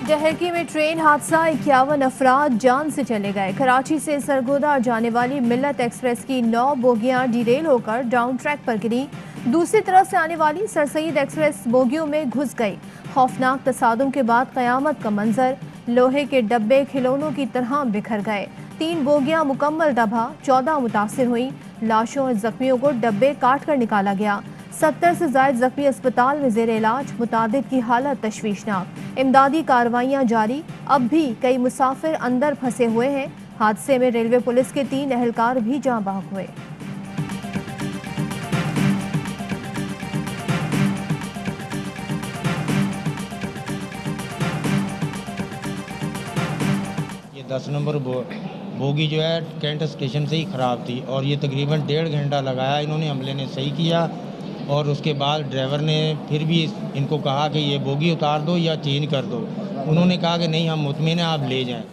डहरकी में ट्रेन हादसा 51 अफराद जान से चले गए। कराची से सरगोदा जाने वाली मिल्लत एक्सप्रेस की 9 बोगियां डिरेल होकर डाउन ट्रैक पर गिरी। दूसरी तरफ से आने वाली सर सईद एक्सप्रेस बोगियों में घुस गई। खौफनाक तसादुम के बाद कयामत का मंजर, लोहे के डब्बे खिलौनों की तरह बिखर गए। 3 बोगियां मुकम्मल तबाह, 14 मुतासिर हुई। लाशों और जख्मियों को डब्बे काट कर निकाला गया। 70 से ज्यादा जख्मी अस्पताल में जेर इलाज, मुतादिद की हालत तशवीशनाक। इमदादी कार्रवाइयां जारी, अब भी कई मुसाफिर अंदर फंसे हुए हैं। हादसे में रेलवे पुलिस के 3 एहलकार भी जाँ बहक हुए। ये 10 नंबर बोगी जो है कैंट स्टेशन से ही ख़राब थी और ये तकरीबन 1.5 घंटा लगाया इन्होंने, अमले ने सही किया और उसके बाद ड्राइवर ने फिर भी इनको कहा कि ये बोगी उतार दो या चेंज कर दो। उन्होंने कहा कि नहीं, हम मुतमिन हैं, आप ले जाएं।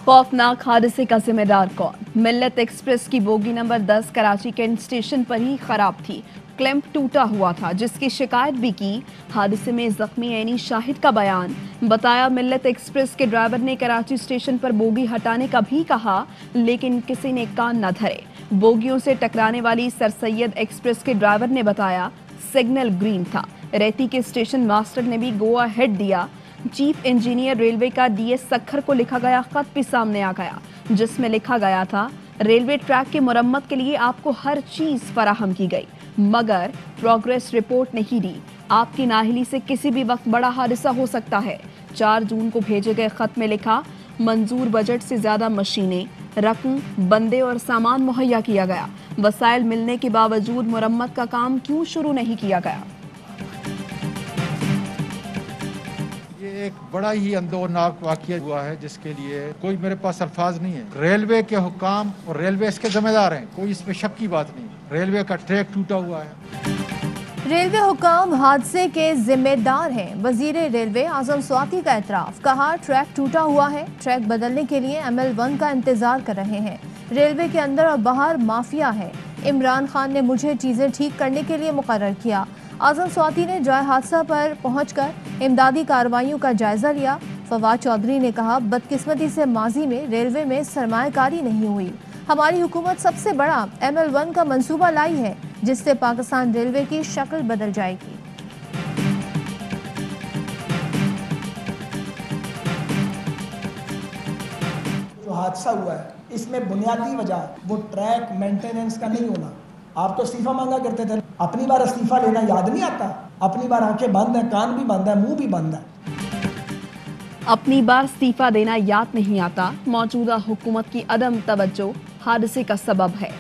खौफनाक हादसे का जिम्मेदार कौन? मिल्लत एक्सप्रेस की बोगी नंबर 10 कराची कैंट स्टेशन पर ही खराब थी। क्लैंप टूटा हुआ था जिसकी शिकायत भी की। हादसे में जख्मी ऐनी शाहिद का बयान, बताया मिल्लत एक्सप्रेस के ड्राइवर ने कराची स्टेशन पर बोगी हटाने का भी कहा लेकिन किसी ने कान न धरे। बोगियों से टकराने वाली सर सैयद एक्सप्रेस के ड्राइवर ने बताया सिग्नल ग्रीन था। रेती के स्टेशन मास्टर ने भी गो अहेड दिया। चीफ इंजीनियर रेलवे का डीएस सखर को लिखा गया खत भी सामने आ गया जिसमें लिखा गया था रेलवे ट्रैक की मुरम्मत के लिए आपको हर चीज फराहम की गई मगर प्रोग्रेस रिपोर्ट नहीं दी। आपकी नाहिली से किसी भी वक्त बड़ा हादसा हो सकता है। 4 जून को भेजे गए खत में लिखा मंजूर बजट से ज्यादा मशीनें, रकम, बंदे और सामान मुहैया किया गया। वसाइल मिलने के बावजूद मुरम्मत का काम क्यों शुरू नहीं किया गया? ये एक बड़ा ही अंदोनाक वाकया हुआ है जिसके लिए कोई मेरे पास अल्फाज नहीं है। रेलवे के हुक्काम और रेलवे इसके जिम्मेदार हैं, कोई इसमें शक की बात नहीं। रेलवे का ट्रैक टूटा हुआ है। रेलवे हुकाम हादसे के जिम्मेदार हैं। वजीर रेलवे आजम स्वाति का एतराफ, कहा ट्रैक टूटा हुआ है, ट्रैक बदलने के लिए ML1 का इंतजार कर रहे हैं। रेलवे के अंदर और बाहर माफिया है। इमरान खान ने मुझे चीजें ठीक करने के लिए मुकर्रर किया। आजम स्वाति ने जाए हादसा पर पहुंचकर इमदादी कार्रवाइयों का जायजा लिया। फवाद चौधरी ने कहा बदकिस्मती से माजी में रेलवे में सरमायाकारी नहीं हुई। हमारी हुकूमत सबसे बड़ा ML1 का मंसूबा लाई है जिससे पाकिस्तान रेलवे की शक्ल बदल जाएगी। जो हादसा हुआ है इसमें बुनियादी वजह वो ट्रैक मेंटेनेंस का नहीं होना। आप तो इस्तीफा मांगा करते थे, अपनी बार इस्तीफा लेना याद नहीं आता? अपनी बार आंखें बंद है, कान भी बंद है, मुंह भी बंद है। अपनी बार इस्तीफा देना याद नहीं आता। मौजूदा हुकूमत की अदम तवज्जो हादसे का सबब है।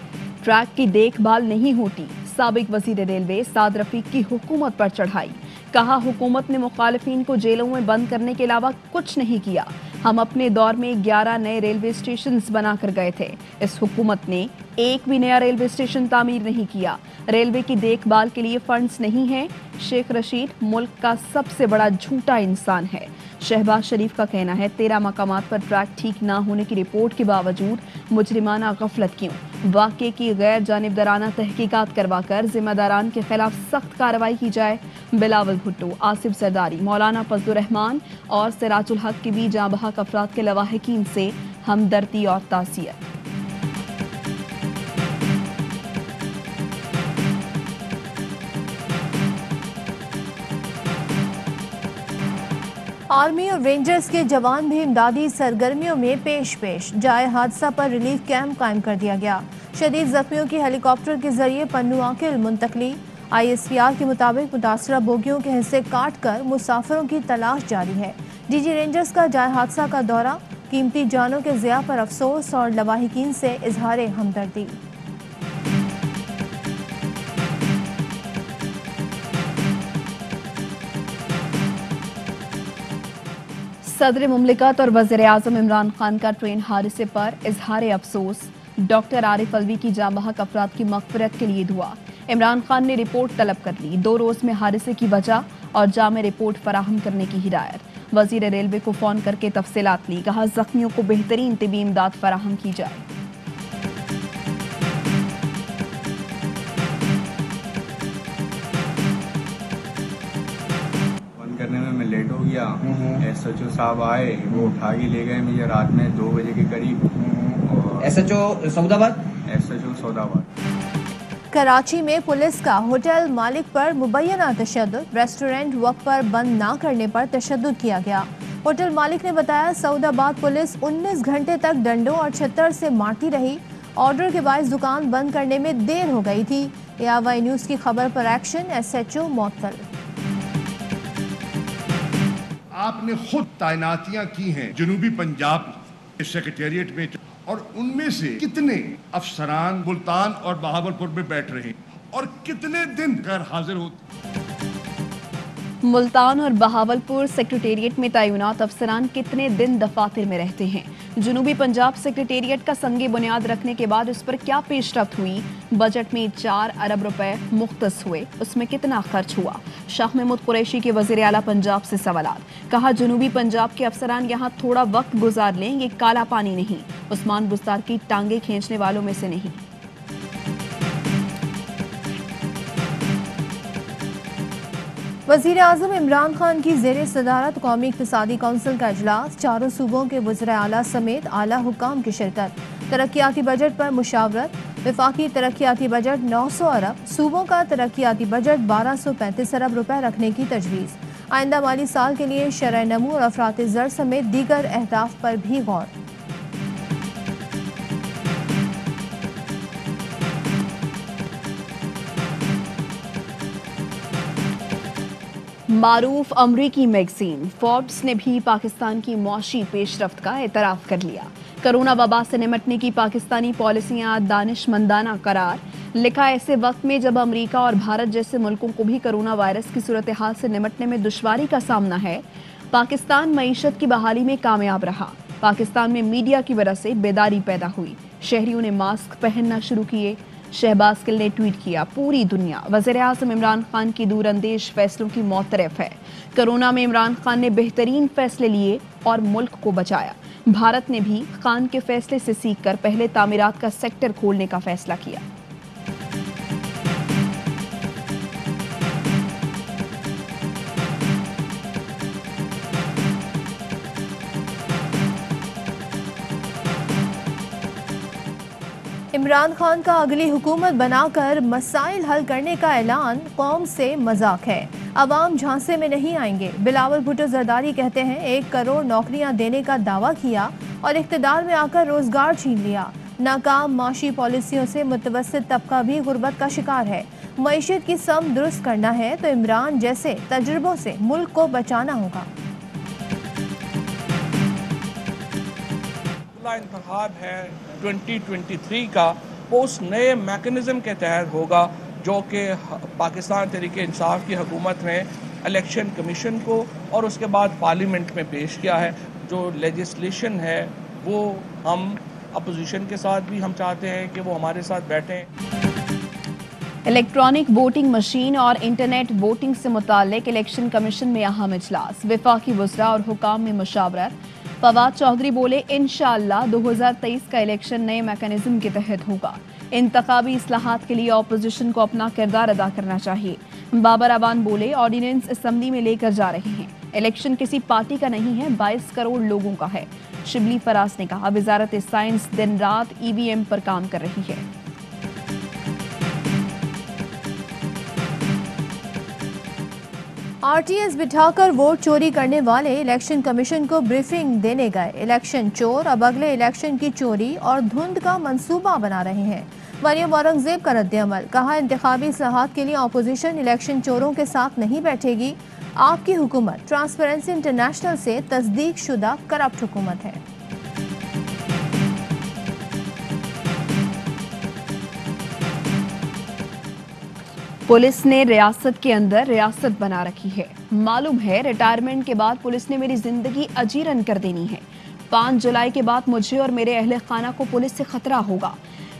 ट्रैक की देखभाल नहीं होती। साबिक वजीर रेलवे साद रफीक की हुकूमत पर चढ़ाई, कहा हुकूमत ने मुखालिफिन को जेलों में बंद करने के अलावा कुछ नहीं किया। हम अपने दौर में 11 नए रेलवे स्टेशन बनाकर गए थे। इस हुकूमत ने एक भी नया रेलवे स्टेशन तामीर नहीं किया। रेलवे की देखभाल के लिए फंड्स नहीं है। शेख रशीद मुल्क का सबसे बड़ा झूठा इंसान है। शहबाज शरीफ का कहना है 13 मकामात पर ट्रैक ठीक ना होने की रिपोर्ट के बावजूद मुजरिमाना गफलत क्यों? वाक़े की गैर जानिबदाराना तहकीकात करवाकर जिम्मेदारान के खिलाफ सख्त कार्रवाई की जाए। बिलावल भुट्टो, आसिफ जरदारी, मौलाना फजलुर रहमान और सिराजुल हक की भी जाँ बहक अफराद के लवाहिकीन से हमदर्दी और तासियत। आर्मी और रेंजर्स के जवान भी इमदादी सरगर्मियों में पेश जाए हादसा पर रिलीफ कैंप कायम कर दिया गया। शदीद जख्मियों की हेलीकॉप्टर के जरिए पन्नू आकिल मुंतकली। ISPR के मुताबिक मुतासरा बोगियों के हिस्से काट कर मुसाफिरों की तलाश जारी है। DG रेंजर्स का जाए हादसा का दौरा, कीमती जानों के ज़िया पर अफसोस और लवाहिकीन से इजहार हमदर्दी। सदर मुमलिकत और वज़ीर आज़म इमरान खान का ट्रेन हादसे पर इजहार अफसोस। डॉक्टर आरिफ अलवी की जाँ बहक अफराद की मग़फ़िरत के लिए दुआ। इमरान खान ने रिपोर्ट तलब कर ली। 2 रोज़ में हादसे की वजह और जामे रिपोर्ट फराहम करने की हिदायत। वज़ीर रेलवे को फ़ोन करके तफसीलात ली, कहा जख्मियों को बेहतरीन तिबी इमदाद फराहम की जाए। करने में मैं लेट हो गया। SHO साहब आए, वो उठा के ले गए मुझे रात में 2 बजे के करीब। और SHO सऊदाबाद? SHO सऊदाबाद। कराची में पुलिस का होटल मालिक पर मुबैना तशद्दुद, रेस्टोरेंट वक्त पर बंद ना करने पर तशद्दुद किया गया। होटल मालिक ने बताया, सऊदाबाद पुलिस 19 घंटे तक डंडों और छत्तर से मारती रही। ऑर्डर के बायस दुकान बंद करने में देर हो गई थी। यावाई न्यूज़ की खबर पर एक्शन, SHO मअतल। आपने खुद तैनातियां की हैं जनूबी पंजाब सेक्रेटेरिएट में, और उनमें से कितने अफसरान मुल्तान और बहावलपुर में बैठ रहे हैं और कितने दिन गैर हाजिर होते? मुल्तान और बहावलपुर सेक्रेटेरिएट में तैनात अफसरान कितने दिन दफातर में रहते हैं? जनूबी पंजाब सेक्रेटेरिएट का संगे बुनियाद रखने के बाद उस पर क्या पेशरफ्त हुई? बजट में 4 अरब रुपए मुख्तस हुए, उसमें कितना खर्च हुआ? शाह महमूद कुरैशी के वज़ीर आला पंजाब से सवालात। कहा, जनूबी पंजाब के अफसरान यहाँ थोड़ा वक्त गुजार लें, ये काला पानी नहीं। उस्मान बुस्तार की टांगे खींचने वालों में से नहीं। वज़ीर आज़म इमरान खान की ज़ेरे सदारत कौमी इक़्तिसादी कौंसिल का इजलास, चारों सूबों के वज़ीर आला समेत आला हुक्काम की शिरकत। तरक्याती बजट पर मुशावरत। वफाकी तरक्याती बजट 900 अरब, सूबों का तरक्याती बजट 1235 अरब रुपए रखने की तजवीज़। आइंदा माली साल के लिए शरह नमू और अफरात ज़र समेत दीगर अहदाफ पर भी गौर। मारूफ अमरीकी मैगजीन फोर्ब्स ने भी पाकिस्तान की मौशी पेशरफ्त का एतराफ़ कर लिया। कोरोना वबा से निमटने की पाकिस्तानी पॉलिसियां दानिशमंदाना करार। लिखा, ऐसे वक्त में जब अमेरिका और भारत जैसे मुल्कों को भी कोरोना वायरस की सूरत हाल से निमटने में दुश्वारी का सामना है, पाकिस्तान मईशत की बहाली में कामयाब रहा। पाकिस्तान में मीडिया की वजह से बेदारी पैदा हुई, शहरियों ने मास्क पहनना शुरू किए। शहबाज गिल ने ट्वीट किया, पूरी दुनिया वज़ीर आज़म इमरान खान की दूरअंदेश फैसलों की मोतरफ है। कोरोना में इमरान खान ने बेहतरीन फैसले लिए और मुल्क को बचाया। भारत ने भी खान के फैसले से सीखकर पहले तामीरात का सेक्टर खोलने का फैसला किया। इमरान खान का अगली हुकूमत बनाकर मसाइल हल करने का ऐलान कौम से मजाक है, अवाम झांसे में नहीं आएंगे। बिलावल भुट्टो जरदारी कहते हैं, 1 करोड़ नौकरियां देने का दावा किया और इख्तिदार में आकर रोजगार छीन लिया। नाकाम माशी पॉलिसियों से मुतवस्सित तबका भी गुर्बत का शिकार है। मईशत की सम दुरुस्त करना है तो इमरान जैसे तजुर्बों से मुल्क को बचाना होगा। इंतखाब है 2023 का, वो उस नए मैकेनिज्म के तहत होगा जो कि पाकिस्तान तहरीक इंसाफ की हुकूमत ने इलेक्शन कमीशन को और उसके बाद पार्लियामेंट में पेश किया है। जो लेजिस्लेशन है वो हम अपोजिशन के साथ भी हम चाहते हैं कि वो हमारे साथ बैठें। इलेक्ट्रॉनिक वोटिंग मशीन और इंटरनेट वोटिंग से मुताल्लिक इलेक्शन कमीशन में अहम इजलास। वफाकी वज़रा और हुकाम में मुशावरत। फवाद चौधरी बोले, इंशाअल्लाह 2023 का इलेक्शन नए मैकेनिज्म के तहत होगा। इंतखाबी इस्लाहात के लिए अपोजिशन को अपना किरदार अदा करना चाहिए। बाबर अवान बोले, ऑर्डिनेंस असेंबली में लेकर जा रहे हैं, इलेक्शन किसी पार्टी का नहीं है, 22 करोड़ लोगों का है। शिबली फराज ने कहा, वजारत साइंस दिन रात EVM पर काम कर रही है। RTS बिठाकर वोट चोरी करने वाले इलेक्शन कमीशन को ब्रीफिंग देने गए। इलेक्शन चोर अब अगले इलेक्शन की चोरी और धुंध का मंसूबा बना रहे हैं। मरियम औरंगजेब का रद्द-ए-अमल। कहा, इंतखाबी इस्लाहात के लिए अपोजिशन इलेक्शन चोरों के साथ नहीं बैठेगी। आपकी हुकूमत ट्रांसपेरेंसी इंटरनेशनल से तस्दीक शुदा करप्ट हुकूमत है। पुलिस ने रियासत के अंदर रियासत बना रखी है। मालूम है, रिटायरमेंट के बाद पुलिस ने मेरी जिंदगी अजीरन कर देनी है। 5 जुलाई के बाद मुझे और मेरे अहले खाना को पुलिस से खतरा होगा।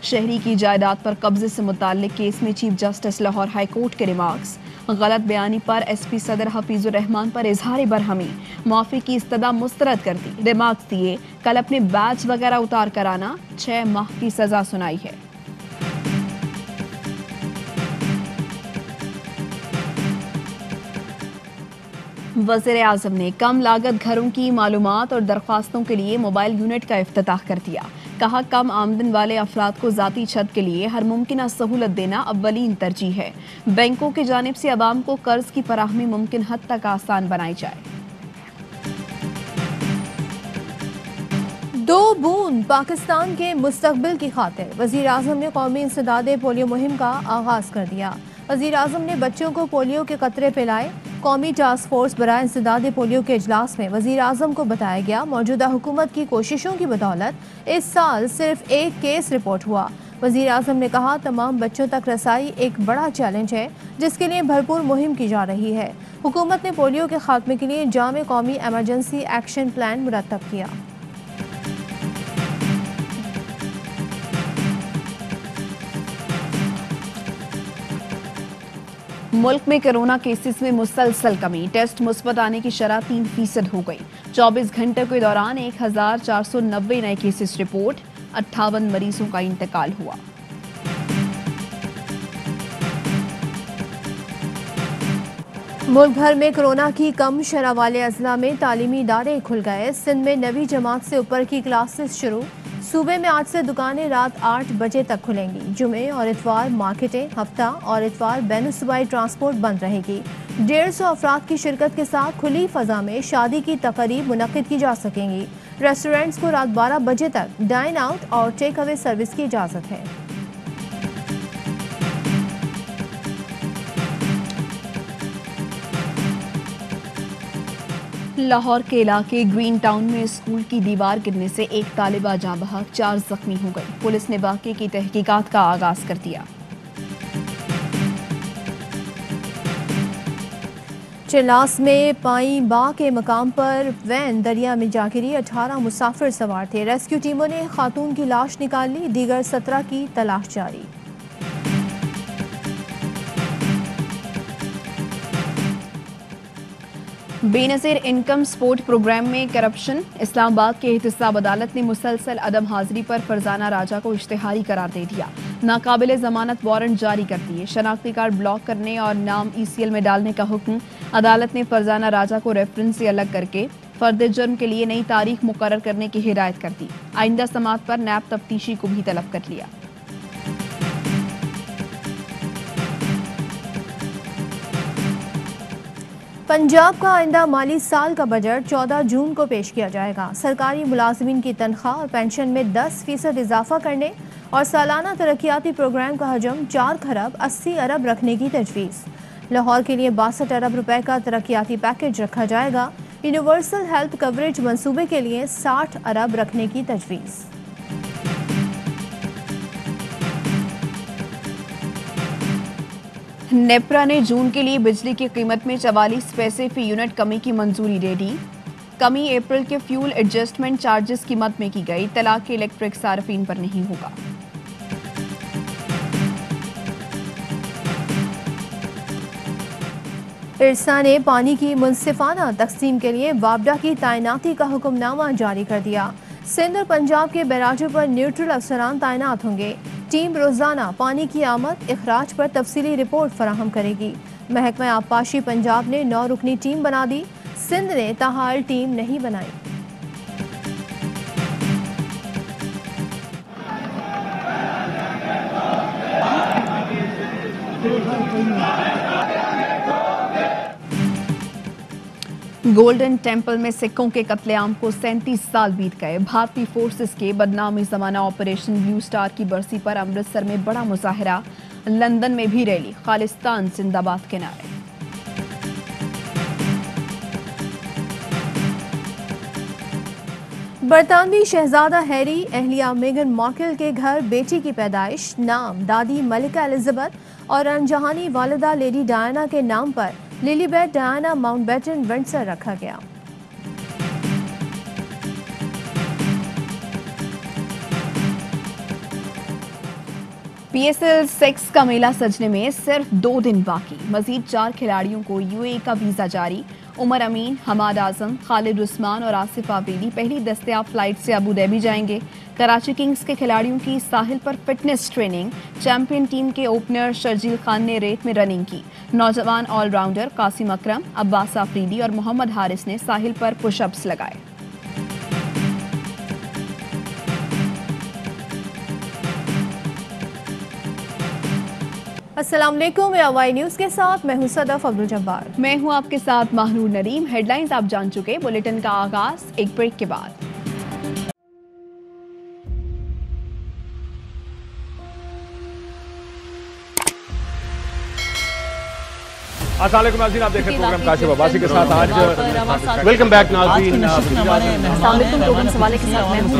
शहरी की जायदाद पर कब्जे से मुताल्लिक केस में chief justice Lahore high court के रिमार्क्स। गलत बयानी पर SP सदर हफीजुर रहमान पर इजहार बरहमी। माफी की इस्तदा मुस्तरद कर दी। रिमार्क्स दिए, कल अपने बैच वगैरह उतार कर आना, 6 माह की सजा सुनाई है। वज़ीर आज़म ने कम लागत घरों की मालूमात और दरख्वास्तों के लिए मोबाइल यूनिट का इफ्तिताह कर दिया। कहा, कम आमदन वाले अफराद को ज़ाती छत के लिए हर मुमकिन सहूलत देना अव्वलीन तरजीह है। बैंकों की जानिब से अवाम को कर्ज की फराहमी मुमकिन हद तक आसान बनाई जाए। 2 बूंद पाकिस्तान के मुस्तकबिल की खातिर वज़ीर आज़म ने कौमी इंसदादे पोलियो मुहिम का आगाज़ कर दिया। वज़ीर आज़म ने बच्चों को पोलियो के कतरे पिलाए। कौमी टास्क फोर्स बराए इंसदादे पोलियो के इजलास में वज़ीर आज़म को बताया गया, मौजूदा हुकूमत की कोशिशों की बदौलत इस साल सिर्फ 1 केस रिपोर्ट हुआ। वज़ीर आज़म ने कहा, तमाम बच्चों तक रसाई एक बड़ा चैलेंज है जिसके लिए भरपूर मुहिम की जा रही है। हुकूमत ने पोलियो के खात्मे के लिए जामे कौमी एमरजेंसी एक्शन प्लान मुरतब किया। मुल्क में कोरोना केसेस में मुसलसल कमी। टेस्ट मुस्बत आने की शरह 3% हो गई। 24 घंटे के दौरान 1490 नए केसेस रिपोर्ट। 58 मरीजों का इंतकाल हुआ। मुल्क भर में कोरोना की कम शरह वाले अजला में तालीमी इदारे खुल गए। सिंध में 9वीं जमात से ऊपर की क्लासेस शुरू। सूबे में आज से दुकानें रात 8 बजे तक खुलेंगी। जुमे और इतवार मार्केटें, हफ्ता और इतवार बैनुसूबाई ट्रांसपोर्ट बंद रहेगी। 150 अफराद की शिरकत के साथ खुली फजा में शादी की तकरीब मुनक्किद की जा सकेंगी। रेस्टोरेंट्स को रात 12 बजे तक डाइन आउट और टेक अवे सर्विस की इजाज़त है। लाहौर के इलाके ग्रीन टाउन में स्कूल की दीवार गिरने से एक तालिबा जाँ बहक, 4 जख्मी हो गई। पुलिस ने वाक़े की तहकीकात का आगाज कर दिया। चिलास में पाई बा के मकाम पर वैन दरिया में जा गिरी। 18 मुसाफिर सवार थे। रेस्क्यू टीमों ने खातून की लाश निकाल ली। दीगर 17 की तलाश जारी। बेनज़ीर इनकम सपोर्ट प्रोग्राम में करप्शन। इस्लामाबाद के एहतसाब अदालत ने मुसलसल अदम हाजिरी पर फरजाना राजा को इश्तिहारी करार दे दिया। नाकाबिले जमानत वारंट जारी कर दिए। शनाख्ती कार्ड ब्लॉक करने और नाम ECL में डालने का हुक्म। अदालत ने फरजाना राजा को रेफरेंस से अलग करके फर्द जुर्म के लिए नई तारीख मुकर्रर करने की हिदायत कर दी। आइंदा समात पर नैब तफ्तीशी को भी तलब कर लिया। पंजाब का आइंदा माली साल का बजट 14 जून को पेश किया जाएगा। सरकारी मुलाजमीन की तनख्वाह और पेंशन में 10% इजाफा करने और सालाना तरक्याती प्रोग्राम का हजम 4 खरब 80 अरब रखने की तजवीज़। लाहौर के लिए 62 अरब रुपए का तरक्याती पैकेज रखा जाएगा। यूनिवर्सल हेल्थ कवरेज मंसूबे के लिए 60 अरब रखने की तजवीज़। नेप्रा ने जून के लिए बिजली की कीमत में 44 पैसे फी यूनिट कमी की मंजूरी दे दी। कमी अप्रैल के फ्यूल एडजस्टमेंट चार्जेस की मद में की गई। तलाक के इलेक्ट्रिक सार्फिन पर नहीं होगा। इरसा ने पानी की मुनसिफाना तकसीम के लिए वापडा की तैनाती का हुक्मनामा जारी कर दिया। सिंध और पंजाब के बैराजों पर न्यूट्रल अफसरान तैनात होंगे। टीम रोजाना पानी की आमद इखराज पर तफसीली रिपोर्ट फराहम करेगी। महकमा आबपाशी पंजाब ने 9 रुकनी टीम बना दी। सिंध ने ताहाल टीम नहीं बनाई। गोल्डन टेम्पल में सिखों के कत्लेआम को 37 साल बीत गए। भारतीय फोर्सेस के बदनामी जमाना ऑपरेशन ब्लू स्टार की बरसी पर अमृतसर में बड़ा मुजाहरा। लंदन में भी रैली। खालिस्तान जिंदाबाद के नारे। बरतानवी शहजादा हैरी, अहलिया मेगन मार्कल के घर बेटी की पैदाइश। नाम दादी मलिका एलिजाबेथ और अनजहानी वालिदा लेडी डायना के नाम पर लिलीबेट डायना माउंटबेटन विंडसर रखा गया। PSL 6 का मेला सजने में सिर्फ 2 दिन बाकी। मजीद 4 खिलाड़ियों को UAE का वीजा जारी। उमर अमीन, हमाद आजम, खालिद उस्मान और आसिफ आबिदी पहली दस्तयाब फ्लाइट से अबू धाबी जाएंगे। कराची किंग्स के खिलाड़ियों की साहिल पर फिटनेस ट्रेनिंग। चैंपियन टीम के ओपनर शर्जील खान ने रेत में रनिंग की। नौजवान ऑलराउंडर कासिम अकरम, अब्बास आफरीदी और मोहम्मद हारिस ने साहिल पर पुशअप्स लगाए। अस्सलाम वालेकुम, अवाई न्यूज़ के साथ मैं हूं सदफ अब्दुल जब्बार। मैं हूं आपके साथ महनूर नरीम। हेडलाइंस आप जान चुके। बुलेटिन का आगाज एक ब्रेक के बाद। अस्सलाम वालेकुम नाज़रीन, आप देख रहे हैं प्रोग्राम काशिफ अब्बासी के साथ। आज वेलकम बैक नाज़रीन। प्रोग्राम सवाले के साथ मैं हूं